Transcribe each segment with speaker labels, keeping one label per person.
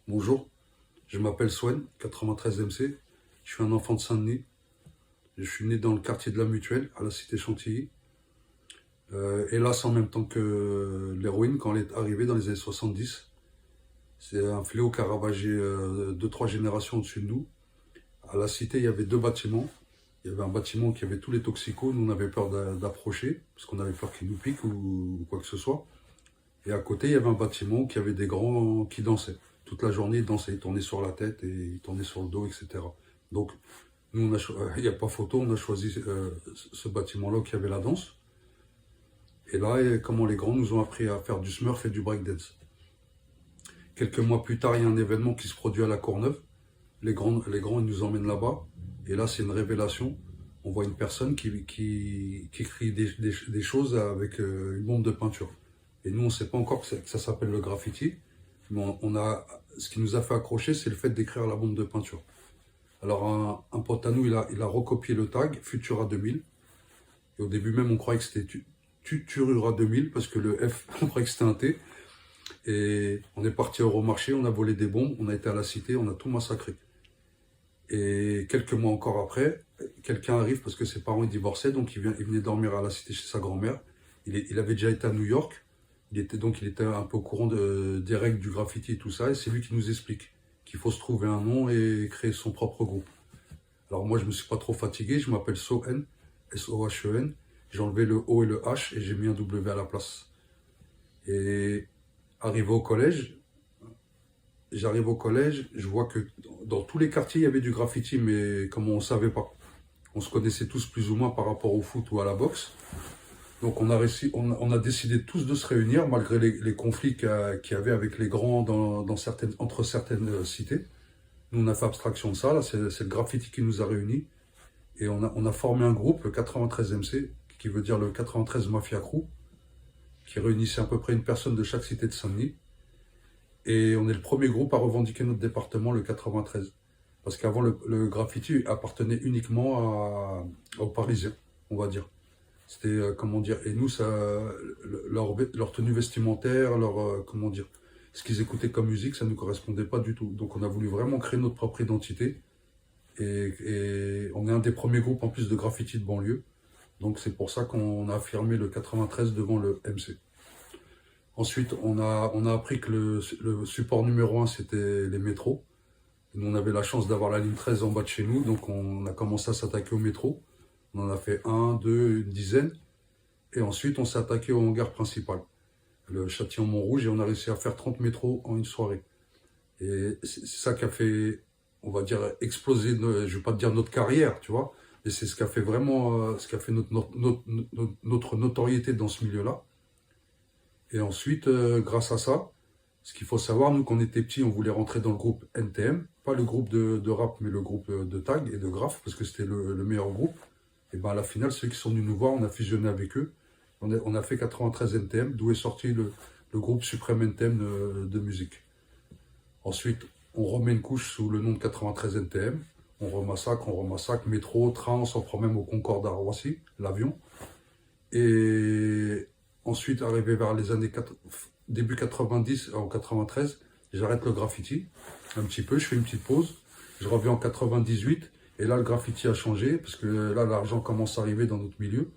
Speaker 1: Bonjour, je m'appelle Swen, 93 MC. Je suis un enfant de Saint-Denis. Je suis né dans le quartier de la Mutuelle, à la cité Chantilly. Hélas, en même temps que l'héroïne, quand elle est arrivée dans les années 70. C'est un fléau qui a ravagé deux, trois générations au-dessus de nous. À la cité, il y avait deux bâtiments. Il y avait un bâtiment qui avait tous les toxicos. Nous, on avait peur d'approcher, parce qu'on avait peur qu'ils nous piquent ou quoi que ce soit. Et à côté, il y avait un bâtiment qui avait des grands qui dansaient. Toute la journée, ils dansaient, ils tournaient sur la tête et ils tournaient sur le dos, etc. Donc, nous, il n'y a pas photo, on a choisi ce bâtiment-là qui avait la danse. Et là, comment les grands nous ont appris à faire du smurf et du breakdance. Quelques mois plus tard, il y a un événement qui se produit à la Courneuve. Les grands ils nous emmènent là-bas. Et là, c'est une révélation. On voit une personne qui écrit des choses avec une bombe de peinture. Et nous, on ne sait pas encore que ça s'appelle le graffiti. Mais ce qui nous a fait accrocher, c'est le fait d'écrire la bombe de peinture. Alors, un pote à nous, il a recopié le tag Futura 2000. Et au début même, on croyait que c'était Turura 2000 parce que le F, on croyait que c'était un T. Et on est parti au Euromarché, on a volé des bombes, on a été à la cité, on a tout massacré. Et quelques mois encore après, quelqu'un arrive parce que ses parents ils divorçaient, donc il venait dormir à la cité chez sa grand-mère. Il avait déjà été à New York, il était un peu au courant des règles du graffiti et tout ça, et c'est lui qui nous explique qu'il faut se trouver un nom et créer son propre groupe. Alors moi je me suis pas trop fatigué, je m'appelle Sohen, S-O-H-E-N, j'ai enlevé le O et le H et j'ai mis un W à la place. Et arrivé au collège, j'arrive au collège, je vois que dans tous les quartiers, il y avait du graffiti, mais comme on ne savait pas. On se connaissait tous plus ou moins par rapport au foot ou à la boxe. Donc on a décidé tous de se réunir, malgré les conflits qu'il y avait avec les grands entre certaines cités. Nous, on a fait abstraction de ça, là, c'est le graffiti qui nous a réunis. Et on a formé un groupe, le 93 MC, qui veut dire le 93 Mafia Crew, qui réunissait à peu près une personne de chaque cité de Saint-Denis. Et on est le premier groupe à revendiquer notre département, le 93. Parce qu'avant, le graffiti appartenait uniquement aux Parisiens, on va dire. C'était, comment dire, et nous, leur tenue vestimentaire, comment dire, ce qu'ils écoutaient comme musique, ça ne nous correspondait pas du tout. Donc on a voulu vraiment créer notre propre identité. Et on est un des premiers groupes en plus de graffiti de banlieue. Donc c'est pour ça qu'on a affirmé le 93 devant le MC. Ensuite, on a appris que le support numéro un, c'était les métros. Nous, on avait la chance d'avoir la ligne 13 en bas de chez nous, donc on a commencé à s'attaquer au métro. On en a fait un, deux, une dizaine. Et ensuite, on s'est attaqué au hangar principal, le Châtillon-Montrouge, et on a réussi à faire 30 métros en une soirée. Et c'est ça qui a fait, on va dire, exploser, je ne vais pas te dire notre carrière, tu vois, mais c'est ce qui a fait vraiment, ce qui a fait notre notoriété dans ce milieu-là. Et ensuite, grâce à ça, ce qu'il faut savoir, nous, quand on était petits, on voulait rentrer dans le groupe NTM, pas le groupe de rap, mais le groupe de tag et de graph, parce que c'était le meilleur groupe. Et ben à la finale, ceux qui sont venus nous voir, on a fusionné avec eux. On a fait 93 NTM, d'où est sorti le groupe Suprême NTM de musique. Ensuite, on remet une couche sous le nom de 93 NTM. On remassacre, métro, train, on s'en prend même au Concorde à Roissy, l'avion. Et ensuite, arrivé vers les années début 90, en 93, j'arrête le graffiti un petit peu, je fais une petite pause. Je reviens en 98 et là, le graffiti a changé parce que là, l'argent commence à arriver dans notre milieu.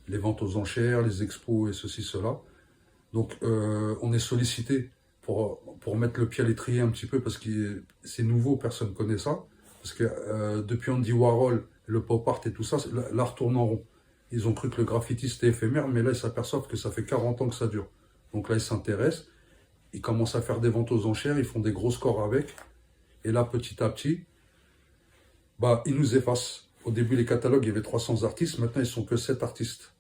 Speaker 1: Les ventes aux enchères, les expos et ceci, cela. Donc, on est sollicité pour mettre le pied à l'étrier un petit peu parce que c'est nouveau, personne ne connaît ça. Parce que depuis Andy Warhol, le pop art et tout ça, l'art tourne en rond. Ils ont cru que le graffiti c'était éphémère, mais là ils s'aperçoivent que ça fait 40 ans que ça dure. Donc là ils s'intéressent, ils commencent à faire des ventes aux enchères, ils font des gros scores avec. Et là petit à petit, bah, ils nous effacent. Au début les catalogues, il y avait 300 artistes, maintenant ils sont que 7 artistes.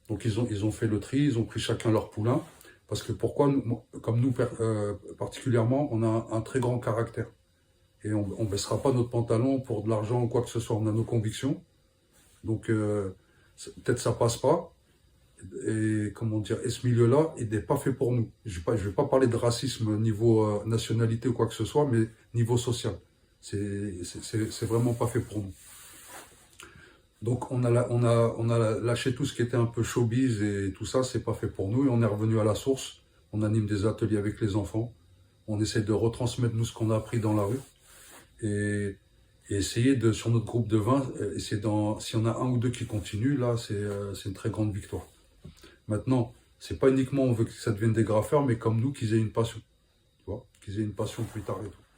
Speaker 1: Donc ils ont fait le tri, ils ont pris chacun leur poulain. Parce que pourquoi, comme nous particulièrement, on a un très grand caractère. Et on ne baissera pas notre pantalon pour de l'argent ou quoi que ce soit, on a nos convictions. Donc peut-être ça passe pas. Et comment dire, et ce milieu-là, il n'est pas fait pour nous. Je ne vais pas parler de racisme niveau nationalité ou quoi que ce soit, mais niveau social. C'est vraiment pas fait pour nous. Donc on a lâché tout ce qui était un peu showbiz et tout ça, c'est pas fait pour nous. Et on est revenu à la source. On anime des ateliers avec les enfants. On essaie de retransmettre nous ce qu'on a appris dans la rue et, et essayer de, sur notre groupe de 20, si on a un ou deux qui continuent, là, c'est une très grande victoire. Maintenant, c'est pas uniquement on veut que ça devienne des graffeurs, mais comme nous, qu'ils aient une passion, tu vois, qu'ils aient une passion plus tard et tout.